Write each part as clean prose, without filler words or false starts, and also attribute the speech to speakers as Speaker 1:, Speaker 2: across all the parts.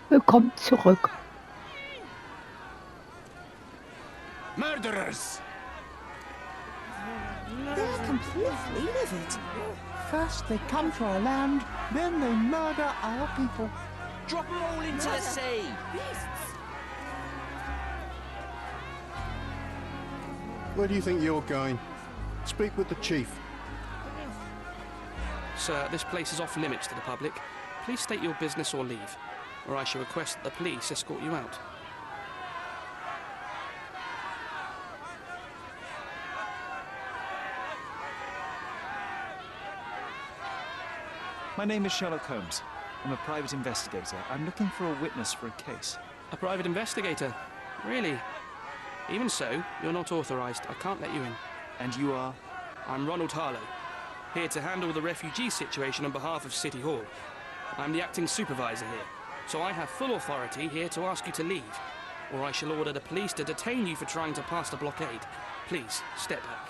Speaker 1: Willkommen zurück.
Speaker 2: Murderers!
Speaker 3: They're completely livid.
Speaker 4: First they come to our land, then they murder our people.
Speaker 2: Drop them all into the sea!
Speaker 5: Where do you think you're going? Speak with the chief.
Speaker 6: Sir, this place is off limits to the public. Please state your business or leave, or I shall request that the police escort you out.
Speaker 7: My name is Sherlock Holmes. I'm a private investigator. I'm looking for a witness for a case.
Speaker 6: A private investigator? Really? Even so, you're not authorized. I can't let you in.
Speaker 7: And you are?
Speaker 6: I'm Ronald Harlow, here to handle the refugee situation on behalf of City Hall. I'm the acting supervisor here, so I have full authority here to ask you to leave, or I shall order the police to detain you for trying to pass the blockade. Please, step back.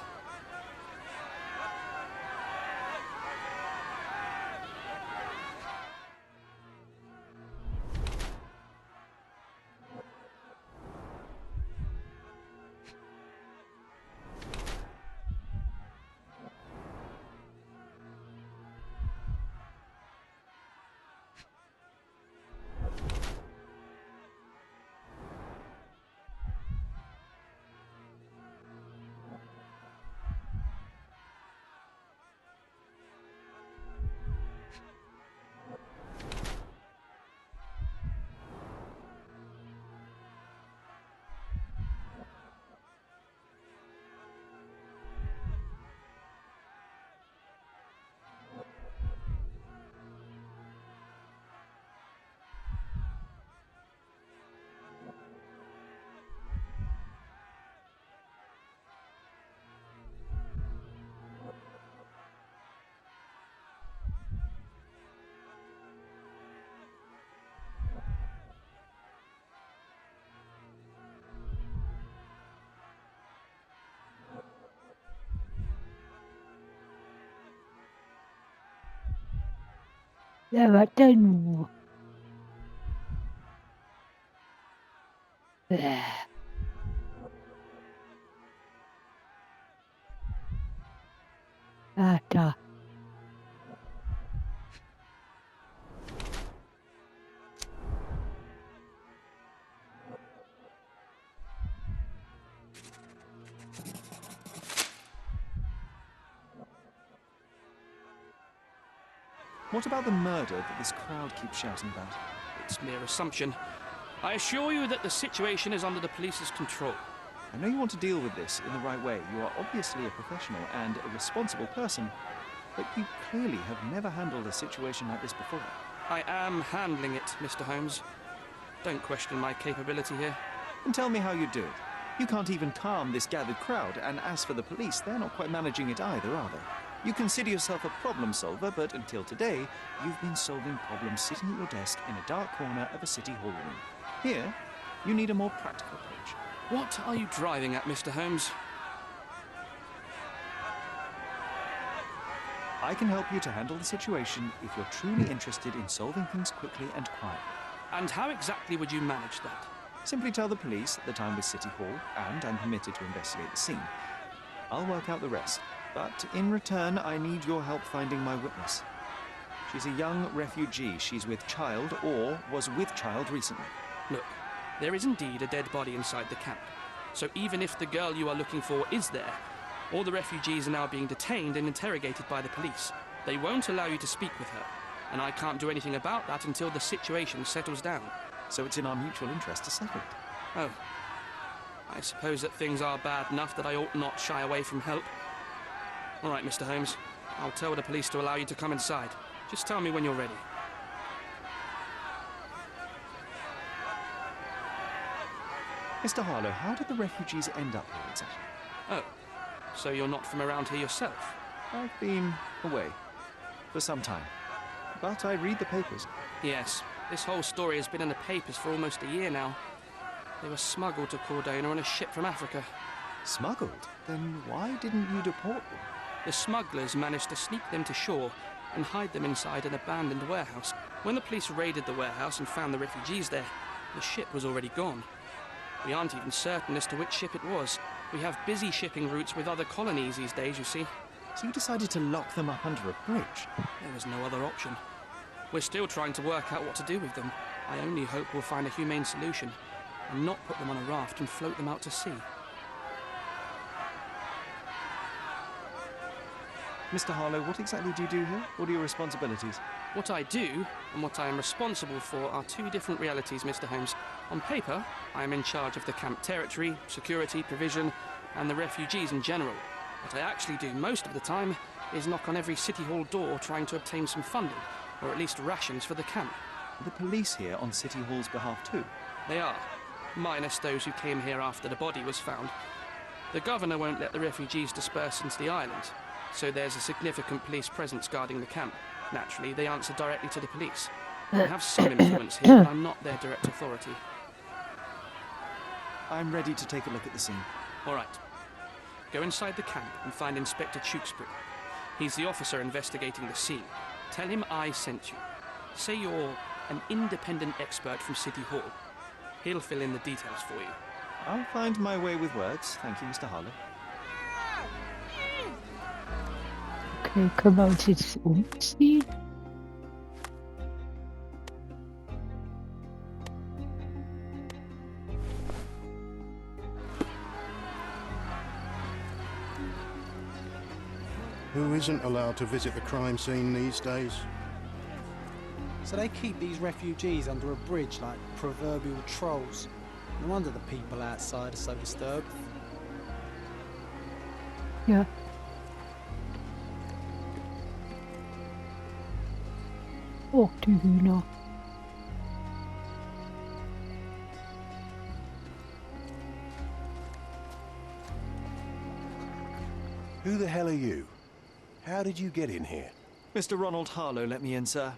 Speaker 1: Wer war denn nur? Ah, da.
Speaker 7: What about the murder that this crowd keeps shouting about?
Speaker 6: It's mere assumption. I assure you that the situation is under the police's control.
Speaker 7: I know you want to deal with this in the right way. You are obviously a professional and a responsible person, but you clearly have never handled a situation like this before.
Speaker 6: I am handling it, Mr. Holmes. Don't question my capability here.
Speaker 7: And tell me how you do it. You can't even calm this gathered crowd, and as for the police, they're not quite managing it either, are they? You consider yourself a problem solver, but until today, you've been solving problems sitting at your desk in a dark corner of a city hall room. Here, you need a more practical approach.
Speaker 6: What are you driving at, Mr. Holmes?
Speaker 7: I can help you to handle the situation if you're truly interested in solving things quickly and quietly.
Speaker 6: And how exactly would you manage that?
Speaker 7: Simply tell the police that I'm with City Hall, and I'm permitted to investigate the scene. I'll work out the rest. But in return, I need your help finding my witness. She's a young refugee. She's with child or was with child recently.
Speaker 6: Look, there is indeed a dead body inside the camp. So even if the girl you are looking for is there, all the refugees are now being detained and interrogated by the police. They won't allow you to speak with her, and I can't do anything about that until the situation settles down.
Speaker 7: So it's in our mutual interest to settle it.
Speaker 6: Oh. I suppose that things are bad enough that I ought not shy away from help. All right, Mr. Holmes. I'll tell the police to allow you to come inside. Just tell me when you're ready.
Speaker 7: Mr. Harlow, how did the refugees end up here exactly?
Speaker 6: Oh, so you're not from around here yourself?
Speaker 7: I've been away for some time, but I read the papers.
Speaker 6: Yes, this whole story has been in the papers for almost a year now. They were smuggled to Cordona on a ship from Africa.
Speaker 7: Smuggled? Then why didn't you deport them?
Speaker 6: The smugglers managed to sneak them to shore and hide them inside an abandoned warehouse. When the police raided the warehouse and found the refugees there, the ship was already gone. We aren't even certain as to which ship it was. We have busy shipping routes with other colonies these days, you see.
Speaker 7: So you decided to lock them up under a bridge?
Speaker 6: There was no other option. We're still trying to work out what to do with them. I only hope we'll find a humane solution and not put them on a raft and float them out to sea.
Speaker 7: Mr. Harlow, what exactly do you do here? What are your responsibilities?
Speaker 6: What I do and what I am responsible for are two different realities, Mr. Holmes. On paper, I am in charge of the camp territory, security, provision, and the refugees in general. What I actually do most of the time is knock on every City Hall door trying to obtain some funding, or at least rations for the camp.
Speaker 7: The police here on City Hall's behalf too?
Speaker 6: They are, minus those who came here after the body was found. The governor won't let the refugees disperse into the island, so there's a significant police presence guarding the camp. Naturally, they answer directly to the police. I have some influence here, but I'm not their direct authority.
Speaker 7: I'm ready to take a look at the scene.
Speaker 6: All right. Go inside the camp and find Inspector Tewkesbury. He's the officer investigating the scene. Tell him I sent you. Say you're an independent expert from City Hall. He'll fill in the details for you.
Speaker 7: I'll find my way with words. Thank you, Mr. Harlow.
Speaker 1: Okay, können wir uns jetzt umziehen?
Speaker 5: Who isn't allowed to visit the crime scene these days?
Speaker 8: So they keep these refugees under a bridge like proverbial trolls. No wonder the people outside are so disturbed.
Speaker 1: Ja. Oh, die Hühner.
Speaker 9: Who the hell are you? How did you get in here?
Speaker 7: Mr. Ronald Harlow let me in, sir.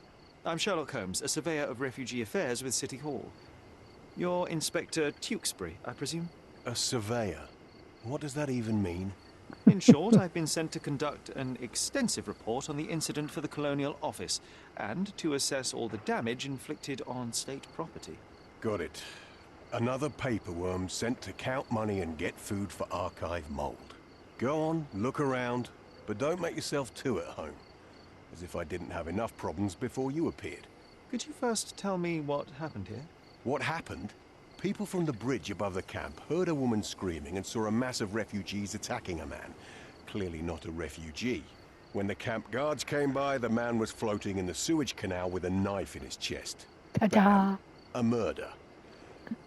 Speaker 7: I'm Sherlock Holmes, a surveyor of refugee affairs with City Hall. You're Inspector Tewkesbury, I presume?
Speaker 9: A surveyor? What does that even mean?
Speaker 7: In short, I've been sent to conduct an extensive report on the incident for the Colonial Office and to assess all the damage inflicted on state property.
Speaker 9: Got it. Another paperworm sent to count money and get food for archive mold. Go on, look around, but don't make yourself too at home. As if I didn't have enough problems before you appeared.
Speaker 7: Could you first tell me what happened here?
Speaker 9: What happened? People from the bridge above the camp heard a woman screaming and saw a mass of refugees attacking a man. Clearly not a refugee. When the camp guards came by, the man was floating in the sewage canal with a knife in his chest.
Speaker 1: Ta-da!
Speaker 9: A murder.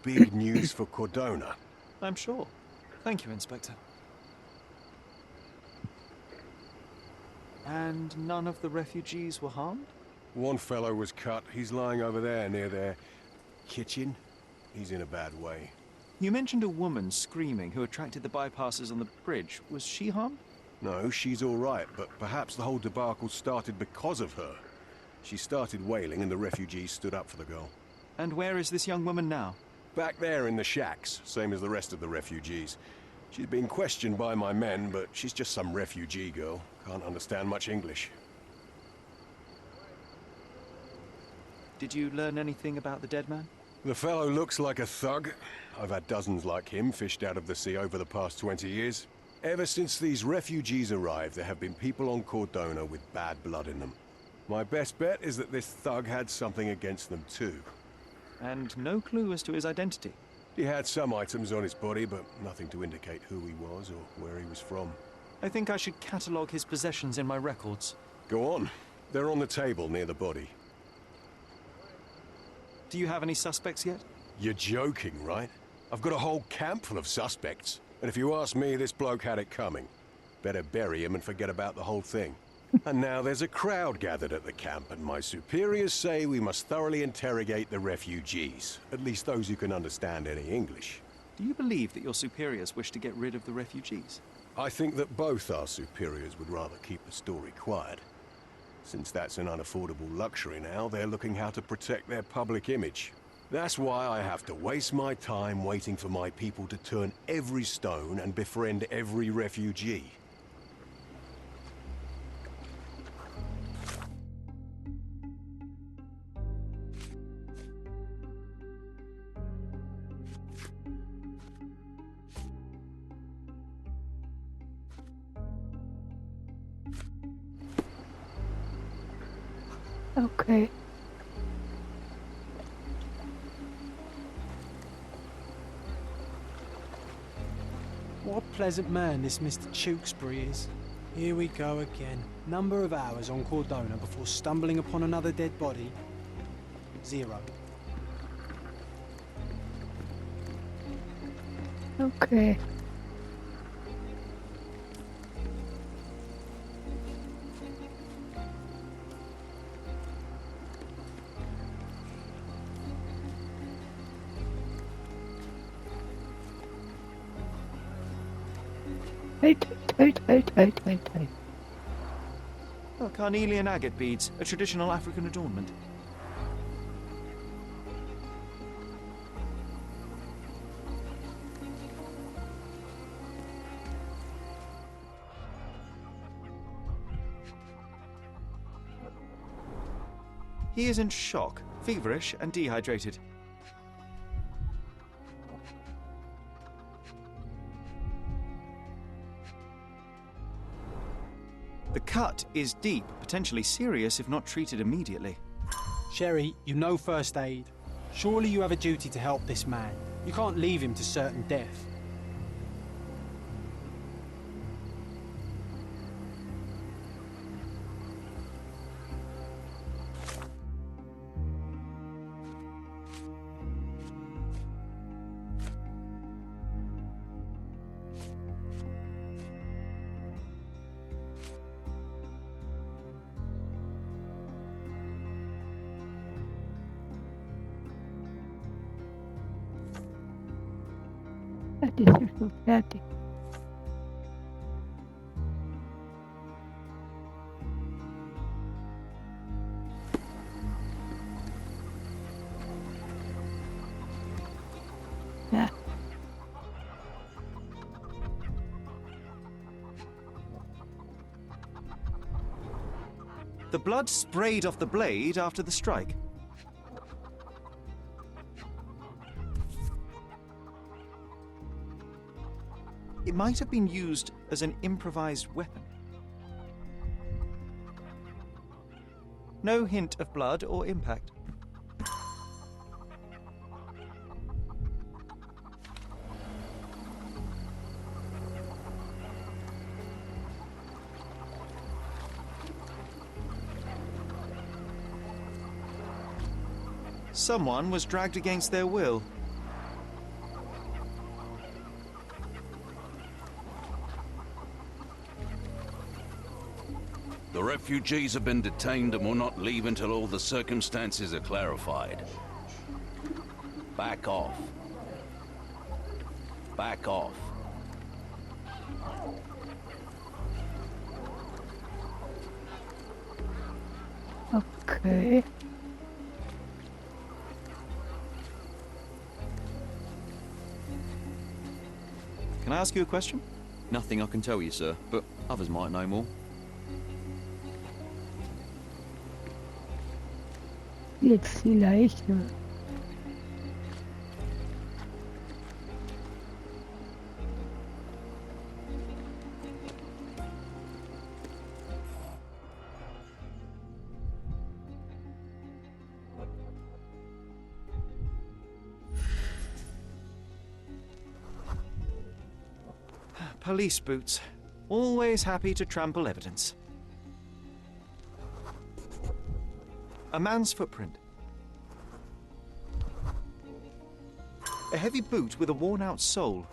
Speaker 9: Big news for Cordona.
Speaker 7: I'm sure. Thank you, Inspector. And none of the refugees were harmed?
Speaker 9: One fellow was cut. He's lying over there near their kitchen. He's in a bad way.
Speaker 7: You mentioned a woman screaming who attracted the bypassers on the bridge. Was she harmed?
Speaker 9: No, she's all right, but perhaps the whole debacle started because of her. She started wailing and the refugees stood up for the girl.
Speaker 7: And where is this young woman now?
Speaker 9: Back there in the shacks, same as the rest of the refugees. She's been questioned by my men, but she's just some refugee girl. Can't understand much English.
Speaker 7: Did you learn anything about the dead man?
Speaker 9: The fellow looks like a thug. I've had dozens like him fished out of the sea over the past 20 years. Ever since these refugees arrived, there have been people on Cordona with bad blood in them. My best bet is that this thug had something against them too.
Speaker 7: And no clue as to his identity?
Speaker 9: He had some items on his body, but nothing to indicate who he was or where he was from.
Speaker 7: I think I should catalogue his possessions in my records.
Speaker 9: Go on. They're on the table near the body.
Speaker 7: Do you have any suspects yet?
Speaker 9: You're joking, right? I've got a whole camp full of suspects. And if you ask me, this bloke had it coming. Better bury him and forget about the whole thing. And now there's a crowd gathered at the camp, and my superiors say we must thoroughly interrogate the refugees. At least those who can understand any English.
Speaker 7: Do you believe that your superiors wish to get rid of the refugees?
Speaker 9: I think that both our superiors would rather keep the story quiet. Since that's an unaffordable luxury now, they're looking how to protect their public image. That's why I have to waste my time waiting for my people to turn every stone and befriend every refugee.
Speaker 1: Okay.
Speaker 8: What a pleasant man this Mr. Tewkesbury is. Here we go again. Number of hours on Cordona before stumbling upon another dead body? 0.
Speaker 1: Okay. Wait.
Speaker 7: Oh, carnelian agate beads, a traditional African adornment. He is in shock, feverish and dehydrated. The cut is deep, potentially serious if not treated immediately.
Speaker 8: Sherry, you know first aid. Surely you have a duty to help this man. You can't leave him to certain death.
Speaker 1: Het is er zo fertig. Ja.
Speaker 7: The blood sprayed off the blade after the strike. It might have been used as an improvised weapon. No hint of blood or impact. Someone was dragged against their will.
Speaker 10: The refugees have been detained and will not leave until all the circumstances are clarified. Back off. Back off.
Speaker 1: Okay.
Speaker 7: Can I ask you a question?
Speaker 11: Nothing I can tell you, sir, but others might know more.
Speaker 1: Jetzt vielleicht. Ja.
Speaker 7: Police boots. Always happy to trample evidence. A man's footprint. A heavy boot with a worn-out sole.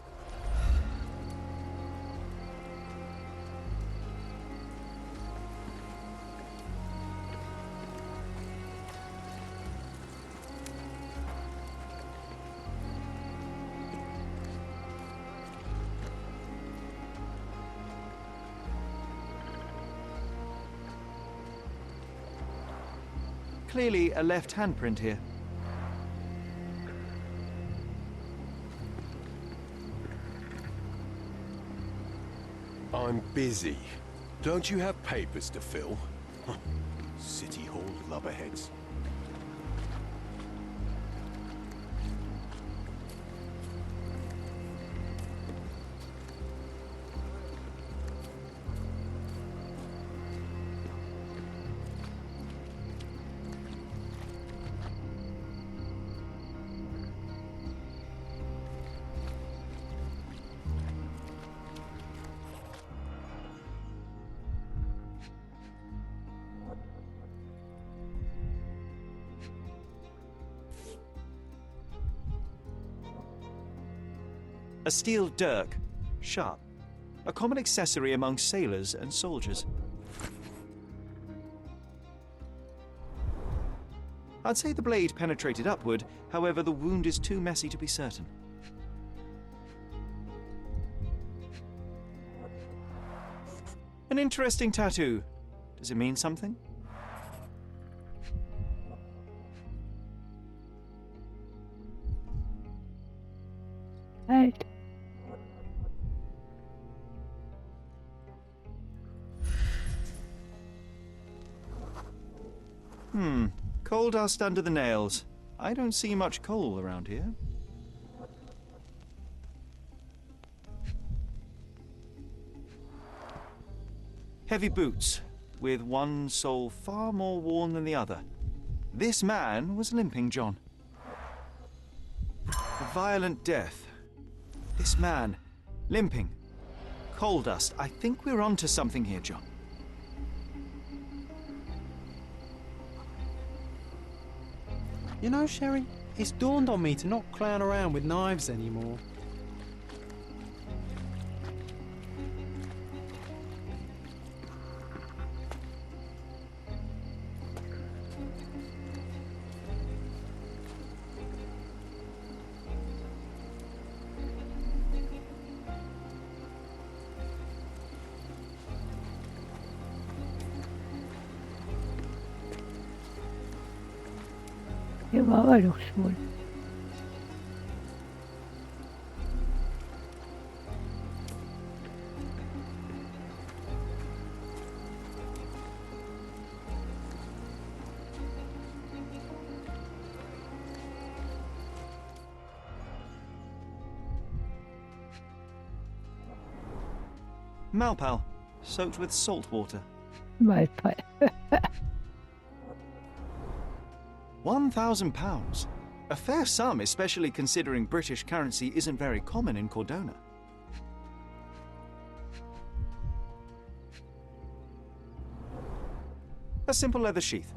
Speaker 7: Clearly a left handprint here.
Speaker 9: I'm busy. Don't you have papers to fill? City Hall lubberheads.
Speaker 7: A steel dirk, sharp. A common accessory among sailors and soldiers. I'd say the blade penetrated upward, however the wound is too messy to be certain. An interesting tattoo. Does it mean something?
Speaker 1: Right.
Speaker 7: Coal dust under the nails. I don't see much coal around here. Heavy boots, with one sole far more worn than the other. This man was limping, John. A violent death. This man, limping. Coal dust. I think we're onto something here, John.
Speaker 8: You know, Sherry, it's dawned on me to not clown around with knives anymore.
Speaker 1: Hier war er doch schon.
Speaker 7: Malpal, soaked with salt water.
Speaker 1: Malpal.
Speaker 7: £1,000. A fair sum, especially considering British currency isn't very common in Cordona. A simple leather sheath.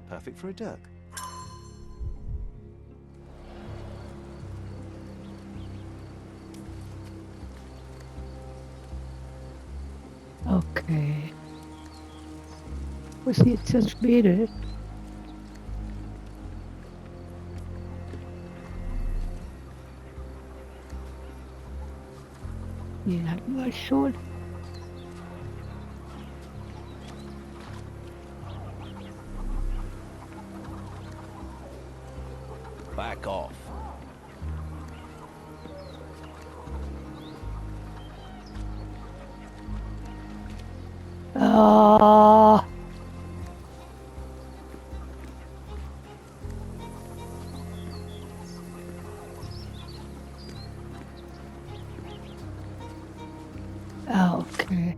Speaker 7: Perfect for a dirk.
Speaker 1: Okay. Wo ist jetzt das Mädel? Den hatten wir schon.
Speaker 10: Back off.
Speaker 1: Ah. Ah, okay.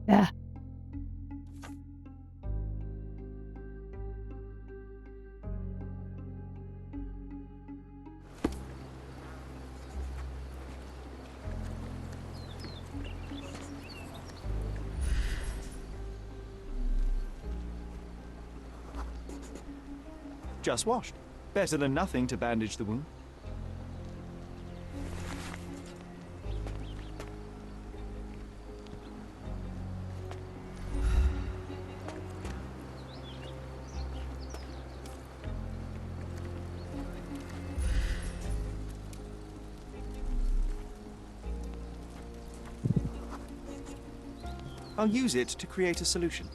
Speaker 1: Ja.
Speaker 7: Just washed. Better than nothing to bandage the wound. I'll use it to create a solution.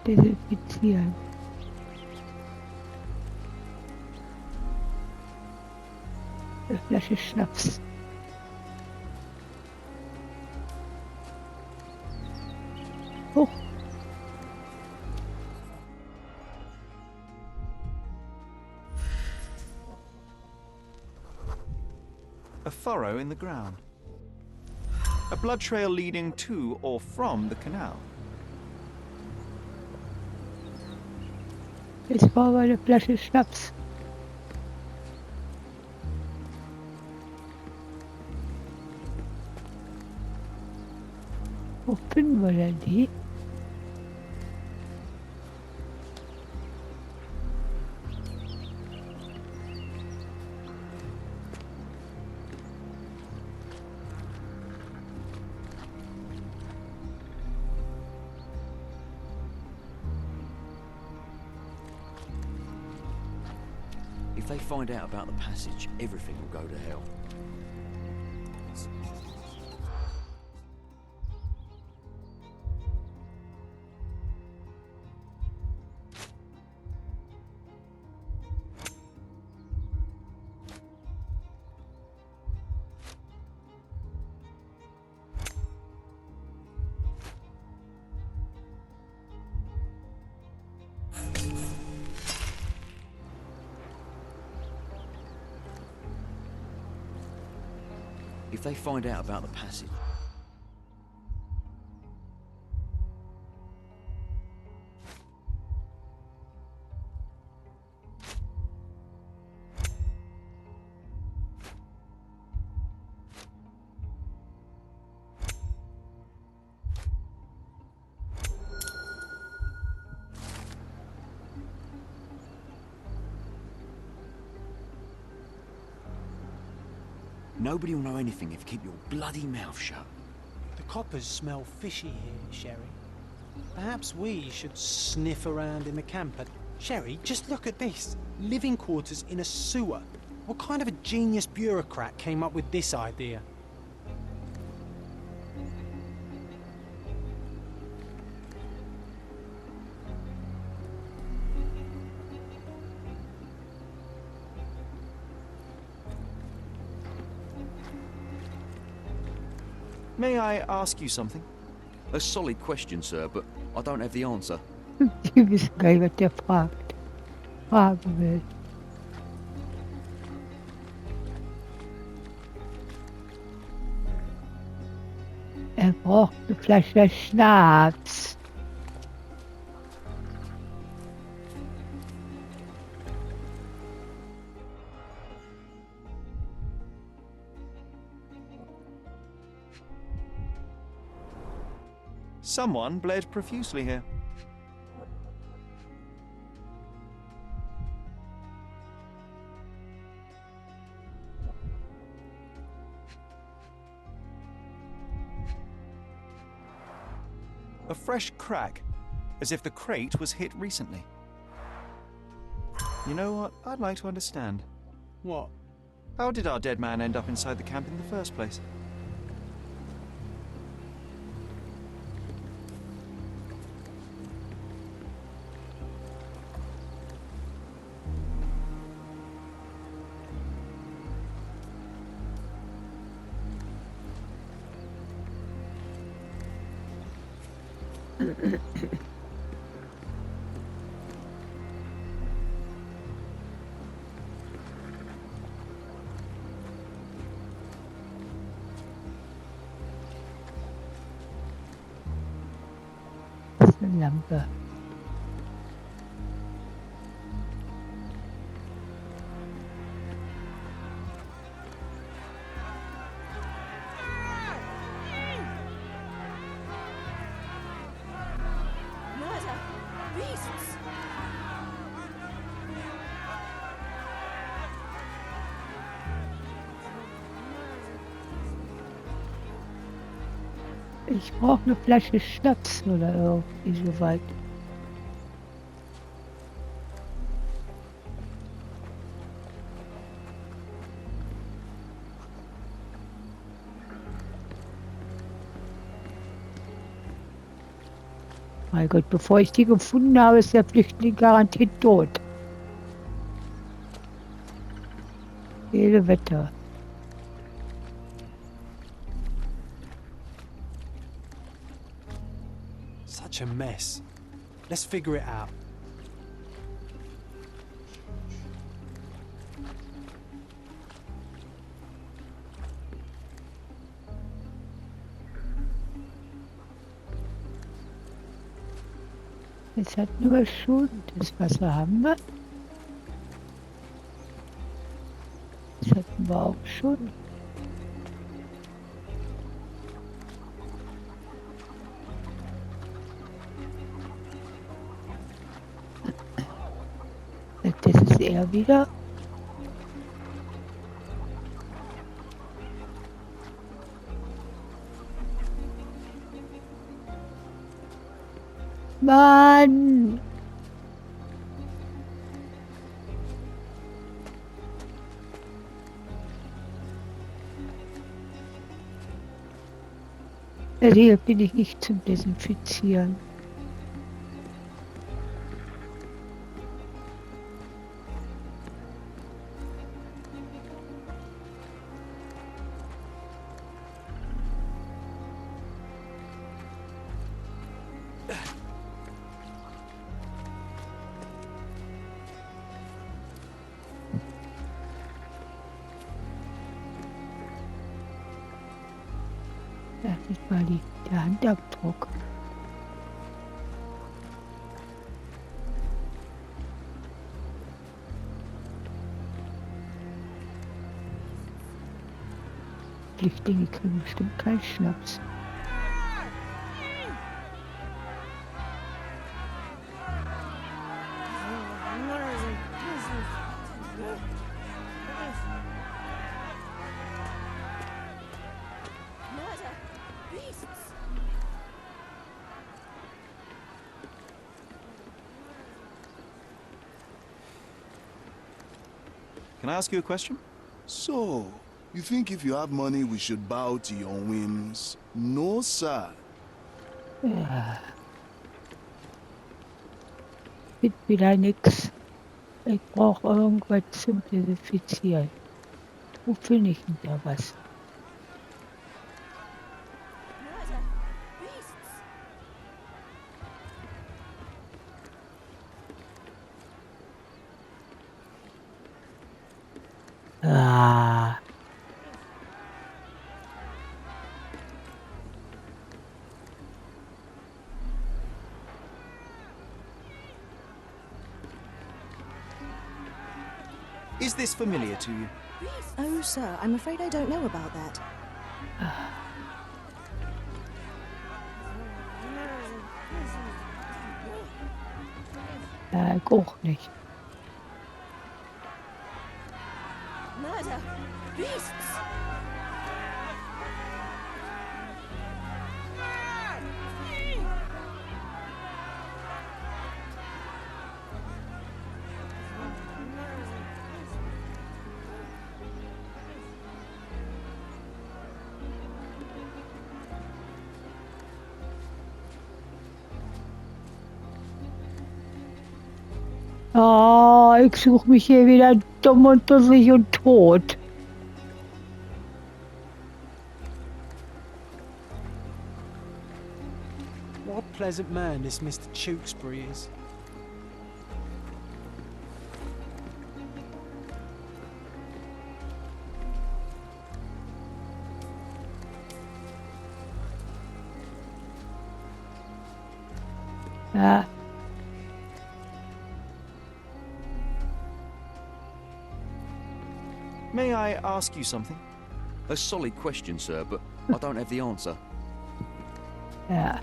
Speaker 1: desinfizieren. Eine Flasche Schnaps. Hoch.
Speaker 7: A furrow in the ground. A blood trail leading to or from the canal.
Speaker 1: Jetzt brauchen wir eine Flasche Schnaps. Wo finden wir denn die?
Speaker 11: If they find out about the passage, everything will go to hell. If they find out about the passage... Nobody will know anything if you keep your bloody mouth shut.
Speaker 8: The coppers smell fishy here, Sherry. Perhaps we should sniff around in the camp. But Sherry, just look at this. Living quarters in a sewer. What kind of a genius bureaucrat came up with this idea?
Speaker 7: May I ask you something?
Speaker 11: A solid question, sir, but I don't have the answer.
Speaker 1: Die wissen gar nicht, was der fragen will. Er braucht eine Flasche Schnaps.
Speaker 7: Someone bled profusely here. A fresh crack, as if the crate was hit recently. You know what? I'd like to understand.
Speaker 8: What?
Speaker 7: How did our dead man end up inside the camp in the first place?
Speaker 1: Das ist eine Lampe.
Speaker 3: Murder! Beasts!
Speaker 1: Ich brauche eine Flasche Schnaps oder irgendwie so weit. Mein Gott, bevor ich die gefunden habe, ist der Flüchtling garantiert tot. Jede Wette.
Speaker 8: Such a mess. Let's figure it out.
Speaker 1: Jetzt hatten wir schon. Das Wasser haben wir. Das hatten wir auch schon. Das ist er wieder. Mann! Hier bin ich nicht zum Desinfizieren. Das ist mal der Handabdruck. Flüchtlinge kriegen bestimmt keinen Schnaps.
Speaker 3: Murder! Beasts!
Speaker 7: Can I ask you a question?
Speaker 12: So, you think if you have money we should bow to your whims? No, sir.
Speaker 1: Ja. Wird wieder nix. Ich brauche irgendwas zum Desinfizieren. Wo finde ich denn da was?
Speaker 3: Murder! Beasts!
Speaker 1: Ah.
Speaker 7: Is this familiar to you?
Speaker 3: Oh, sir, I'm afraid I don't know about that.
Speaker 1: Ich auch nicht.
Speaker 3: Murder! Beasts!
Speaker 1: Oh, ich suche mich hier wieder dumm und dusselig und tot.
Speaker 8: What a pleasant man this Mr. Tewkesbury is.
Speaker 1: Ja.
Speaker 7: May I ask you something?
Speaker 11: A solid question, sir, but I don't have the answer.
Speaker 1: Ja.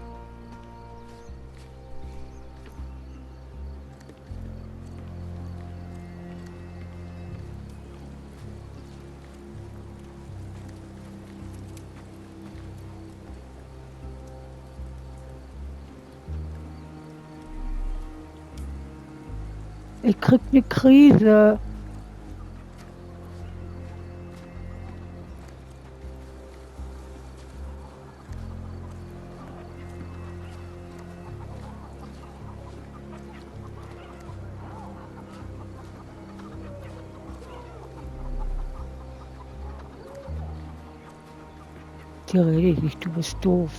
Speaker 1: Ich krieg eine Krise. Mit dir rede ich nicht, du bist doof.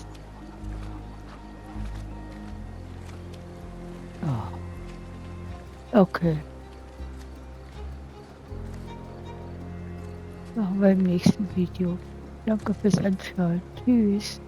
Speaker 1: Okay. Machen wir im nächsten Video. Danke fürs Anschauen. Tschüss.